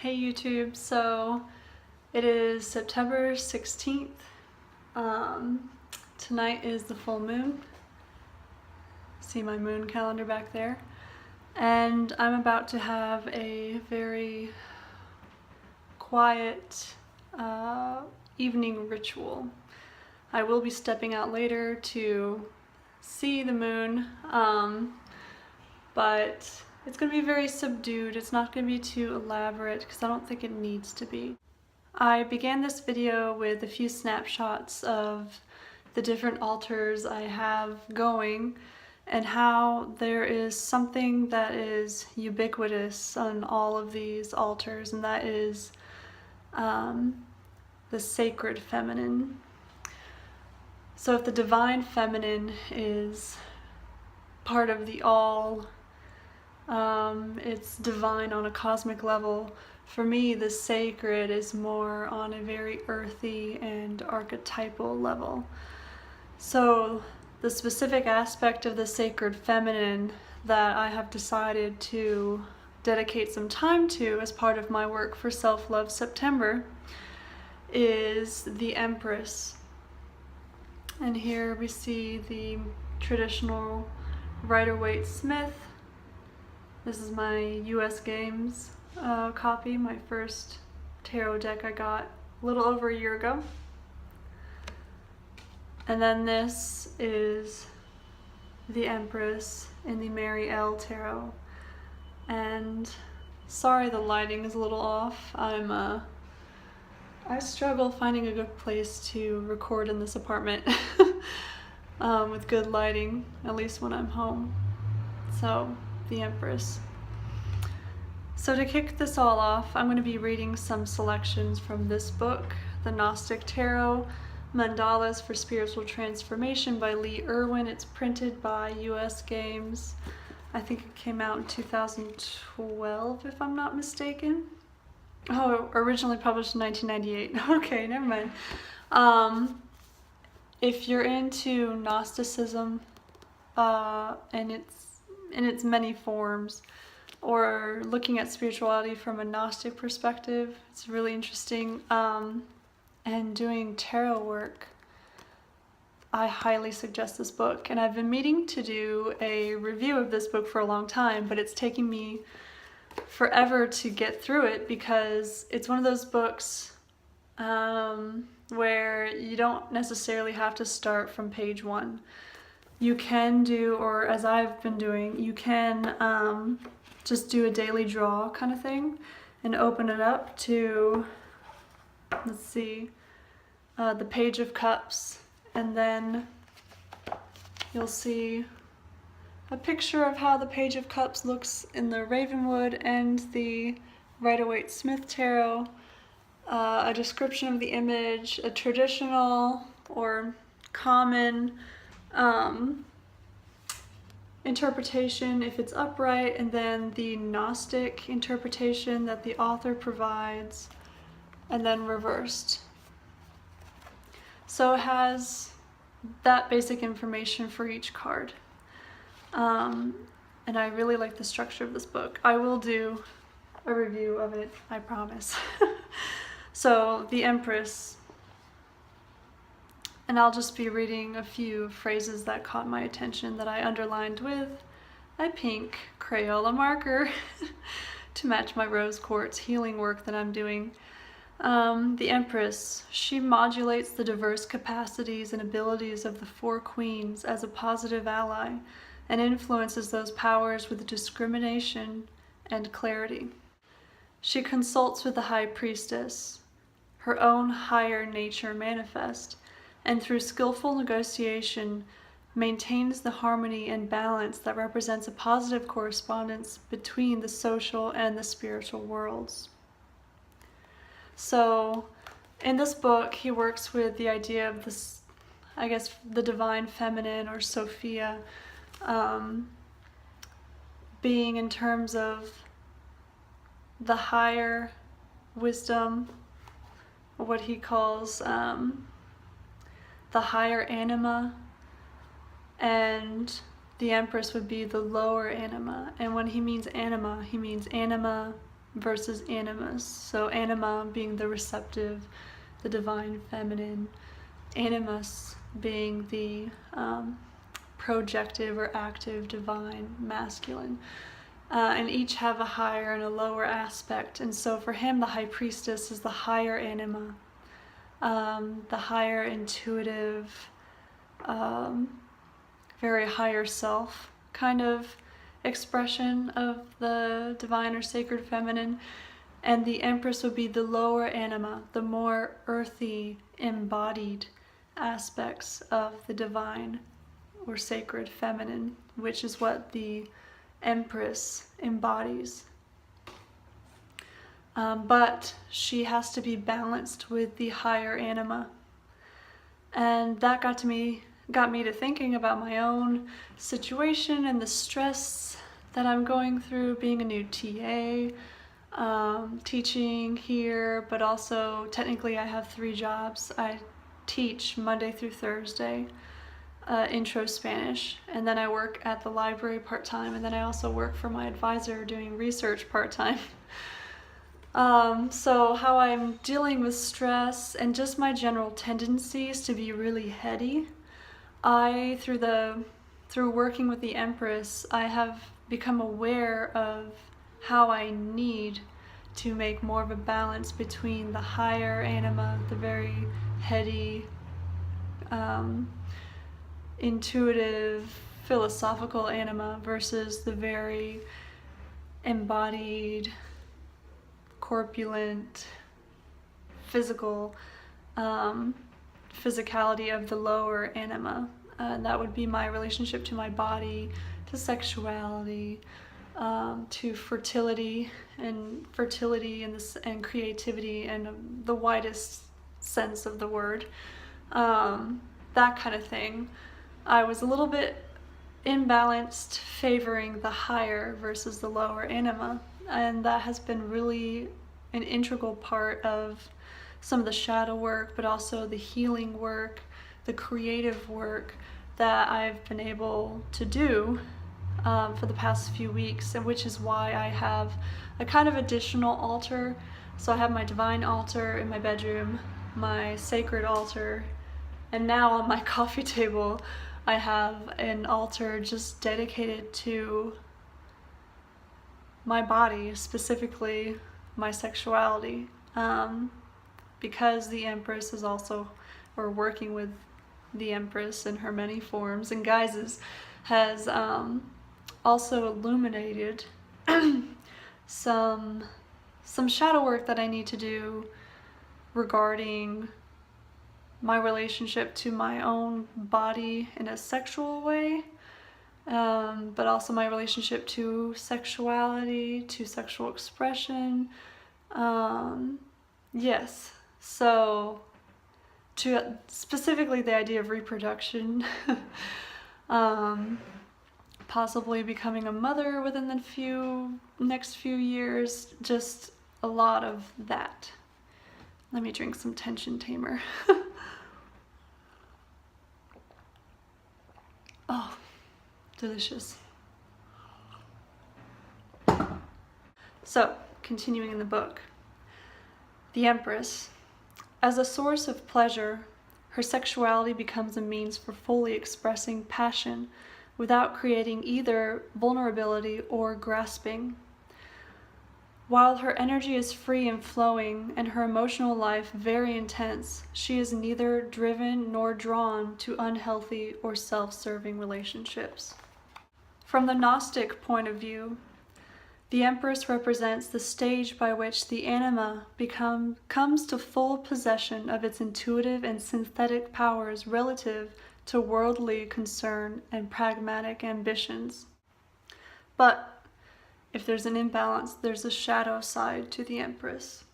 Hey YouTube, so it is September 16th. Tonight is the full moon. See my moon calendar back there. And I'm about to have a very quiet evening ritual. I will be stepping out later to see the moon, but it's going to be very subdued. It's not going to be too elaborate because I don't think it needs to be. I began this video with a few snapshots of the different altars I have going and how there is something that is ubiquitous on all of these altars, and that is the sacred feminine. So if the divine feminine is part of the all, it's divine on a cosmic level. For me, the sacred is more on a very earthy and archetypal level. So the specific aspect of the sacred feminine that I have decided to dedicate some time to as part of my work for Self-Love September is the Empress. And here we see the traditional Rider-Waite Smith. This is my US Games copy, my first tarot deck I got a little over a year ago. And then this is the Empress in the Mary L Tarot. And sorry the lighting is a little off. I struggle finding a good place to record in this apartment with good lighting, at least when I'm home. So, the Empress. So to kick this all off, I'm going to be reading some selections from this book, The Gnostic Tarot, Mandalas for Spiritual Transformation by Lee Irwin. It's printed by US Games. I think it came out in 2012, if I'm not mistaken. Oh, originally published in 1998. Okay, never mind. If you're into Gnosticism and its many forms, or looking at spirituality from a Gnostic perspective, it's really interesting. And doing tarot work, I highly suggest this book. And I've been meaning to do a review of this book for a long time, but it's taking me forever to get through it because it's one of those books where you don't necessarily have to start from page 1. You can do, or as I've been doing, you can just do a daily draw kind of thing and open it up to, let's see, the Page of Cups, and then you'll see a picture of how the Page of Cups looks in the Ravenwood and the Rider-Waite Smith Tarot, a description of the image, a traditional or common interpretation if it's upright, and then the Gnostic interpretation that the author provides, and then reversed. So it has that basic information for each card. And I really like the structure of this book. I will do a review of it, I promise. So, the Empress. And I'll just be reading a few phrases that caught my attention that I underlined with a pink Crayola marker to match my rose quartz healing work that I'm doing. The Empress, she modulates the diverse capacities and abilities of the four queens as a positive ally and influences those powers with discrimination and clarity. She consults with the High Priestess, her own higher nature manifest, and through skillful negotiation maintains the harmony and balance that represents a positive correspondence between the social and the spiritual worlds. So in this book, he works with the idea of this, I guess, the divine feminine, or Sophia, being in terms of the higher wisdom, what he calls the higher anima, and the Empress would be the lower anima. And when he means anima versus animus. So anima being the receptive, the divine feminine, animus being the projective or active divine masculine. And each have a higher and a lower aspect. And so for him, the high priestess is the higher anima, the higher intuitive, very higher self kind of expression of the divine or sacred feminine. And the Empress would be the lower anima, the more earthy, embodied aspects of the divine or sacred feminine, which is what the Empress embodies. But she has to be balanced with the higher anima. And that got me to thinking about my own situation and the stress that I'm going through being a new TA, teaching here, but also technically I have 3 jobs. I teach Monday through Thursday, intro Spanish, and then I work at the library part-time, and then I also work for my advisor doing research part-time. So how I'm dealing with stress and just my general tendencies to be really heady, through working with the Empress, I have become aware of how I need to make more of a balance between the higher anima, the very heady, intuitive, philosophical anima, versus the very embodied, corpulent, physical, physicality of the lower anima. That would be my relationship to my body, to sexuality, to fertility and creativity in the widest sense of the word, that kind of thing. I was a little bit imbalanced, favoring the higher versus the lower anima, and that has been really an integral part of some of the shadow work, but also the healing work, the creative work that I've been able to do for the past few weeks, and which is why I have a kind of additional altar. So I have my divine altar in my bedroom, my sacred altar, and now on my coffee table I have an altar just dedicated to my body, specifically my sexuality, because the Empress is also, or working with the Empress in her many forms and guises, has also illuminated some shadow work that I need to do regarding my relationship to my own body in a sexual way, but also my relationship to sexuality, to sexual expression. Yes, so to specifically the idea of reproduction, possibly becoming a mother within the next few years, just a lot of that. Let me drink some tension tamer. Oh, delicious. So, continuing in the book. The Empress. As a source of pleasure, her sexuality becomes a means for fully expressing passion without creating either vulnerability or grasping. While her energy is free and flowing and her emotional life very intense, she is neither driven nor drawn to unhealthy or self-serving relationships. From the Gnostic point of view, the Empress represents the stage by which the anima comes to full possession of its intuitive and synthetic powers relative to worldly concern and pragmatic ambitions. But if there's an imbalance, there's a shadow side to the Empress.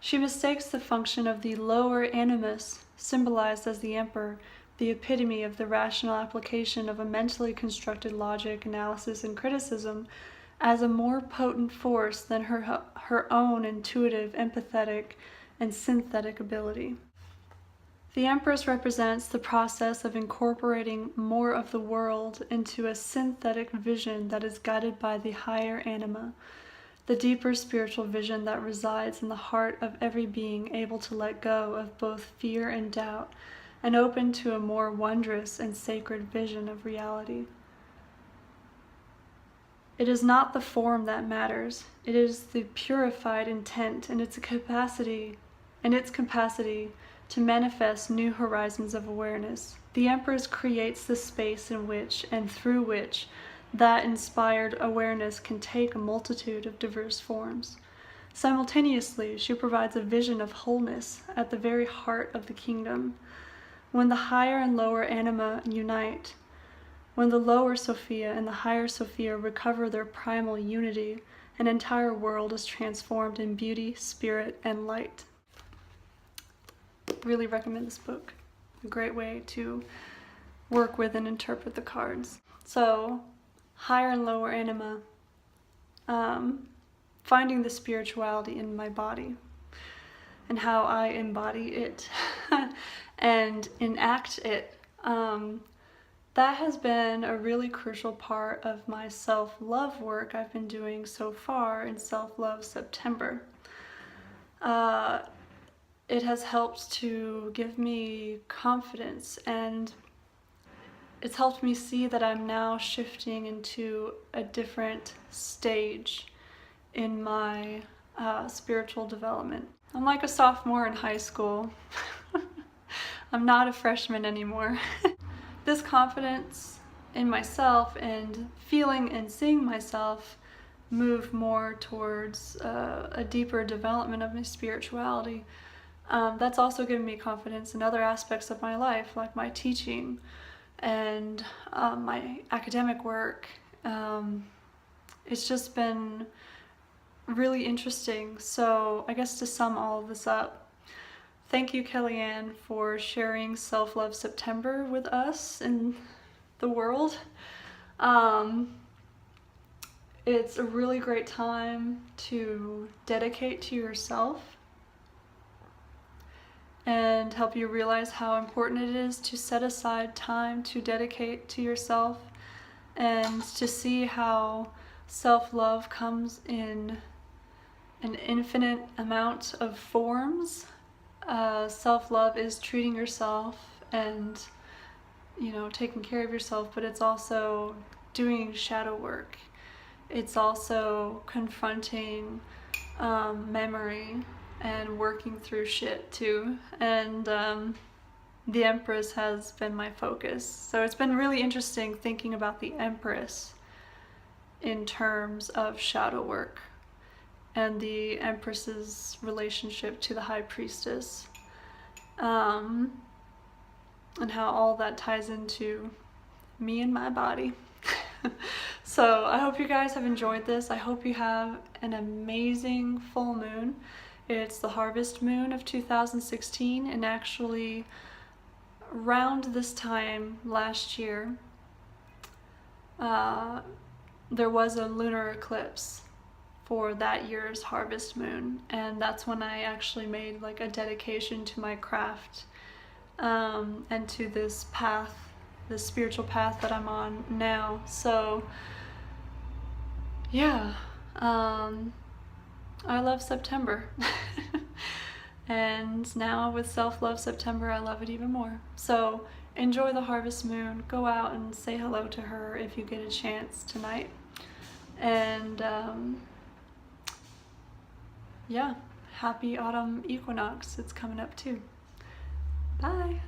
She mistakes the function of the lower animus, symbolized as the Emperor, the epitome of the rational application of a mentally constructed logic, analysis, and criticism, as a more potent force than her own intuitive, empathetic, and synthetic ability. The Empress represents the process of incorporating more of the world into a synthetic vision that is guided by the higher anima, the deeper spiritual vision that resides in the heart of every being able to let go of both fear and doubt and open to a more wondrous and sacred vision of reality. It is not the form that matters. It is the purified intent and its capacity to manifest new horizons of awareness. The Empress creates the space in which and through which that inspired awareness can take a multitude of diverse forms. Simultaneously, she provides a vision of wholeness at the very heart of the kingdom. When the higher and lower anima unite, when the lower Sophia and the higher Sophia recover their primal unity, an entire world is transformed in beauty, spirit, and light. Really recommend this book. A great way to work with and interpret the cards. So, higher and lower anima, finding the spirituality in my body and how I embody it and enact it. That has been a really crucial part of my self-love work I've been doing so far in Self-Love September. It has helped to give me confidence, and it's helped me see that I'm now shifting into a different stage in my spiritual development. I'm like a sophomore in high school. I'm not a freshman anymore. This confidence in myself and feeling and seeing myself move more towards a deeper development of my spirituality, that's also given me confidence in other aspects of my life, like my teaching and my academic work. It's just been really interesting. So I guess to sum all of this up, thank you, Kellyanne, for sharing Self-Love September with us and the world. It's a really great time to dedicate to yourself and help you realize how important it is to set aside time to dedicate to yourself and to see how self-love comes in an infinite amount of forms. Self-love is treating yourself and, taking care of yourself, but it's also doing shadow work. It's also confronting memory and working through shit too. And the Empress has been my focus. So it's been really interesting thinking about the Empress in terms of shadow work and the Empress's relationship to the High Priestess, and how all that ties into me and my body. So I hope you guys have enjoyed this. I hope you have an amazing full moon. It's the harvest moon of 2016, and actually around this time last year, there was a lunar eclipse for that year's harvest moon, and that's when I actually made like a dedication to my craft and to this path, this spiritual path that I'm on now. So yeah, I love September. And now with Self-Love September, I love it even more. So enjoy the harvest moon. Go out and say hello to her if you get a chance tonight. And yeah, happy autumn equinox. It's coming up too. Bye.